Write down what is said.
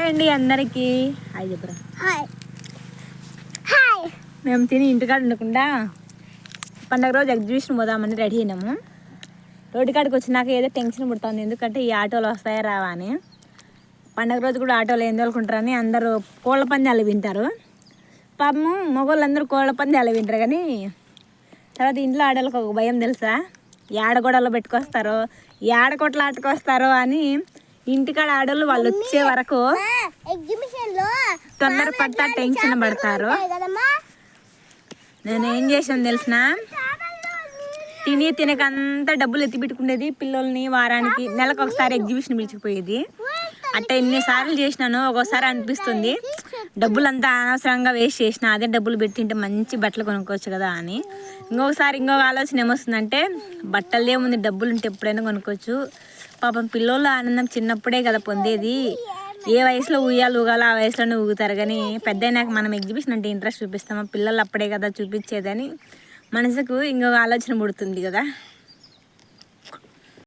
Hi అండి అందరికీ. Hi చెప్పరా. హాయ్. మేము తిని ఇంటికాడ ఉండకుండా పండగ రోజు ఎగ్జిబిషన్ పోదామని రెడీ అయినాము. రోడ్డు కాడికి వచ్చినాక ఏదో టెన్షన్ పుడుతుంది, ఎందుకంటే ఈ ఆటోలు వస్తాయా రావా అని. పండగ రోజు కూడా ఆటోలు ఏం తోలుకుంటారని అందరూ కోళ్ళ పందాలు వింటారు. పాపము మగవాళ్ళందరూ కోళ్ళ పందాలు వింటారు, కానీ తర్వాత ఇంట్లో ఆడవాళ్ళకి ఒక భయం తెలుసా, ఏడ గొడవలు పెట్టుకొస్తారో ఏడ కొట్లు ఆటుకొస్తారో అని. ఇంటికాడ ఆడవాళ్ళు వాళ్ళు వచ్చే వరకు తొందర పడతా టెన్షన్ పడతారు. నేను ఏం చేసాను తెలిసిన, తినకంతా డబ్బులు ఎత్తి పెట్టుకునేది, పిల్లల్ని వారానికి నెలకు ఒకసారి ఎగ్జిబిషన్ పిలిచిపోయేది. అట్లా ఎన్నిసార్లు చేసినాను, ఒక్కోసారి అనిపిస్తుంది డబ్బులంతా అనవసరంగా వేస్ట్ చేసిన, అదే డబ్బులు పెట్టింటే మంచి బట్టలు కొనుక్కోవచ్చు కదా అని. ఇంకొక ఆలోచన ఏమొస్తుందంటే, బట్టలదే ఉంది, డబ్బులు ఉంటే ఎప్పుడైనా కొనుక్కోవచ్చు. పాపం పిల్లల ఆనందం చిన్నప్పుడే కదా పొందేది. ఏ వయసులో ఊగాలో ఆ వయసులోనే ఊగుతారు, కానీ పెద్ద అయినాక మనం ఎగ్జిబిషన్ అంటే ఇంట్రెస్ట్ చూపిస్తామా, పిల్లలు అప్పుడే కదా చూపించేదని మనసుకు ఇంకొక ఆలోచన పుడుతుంది కదా.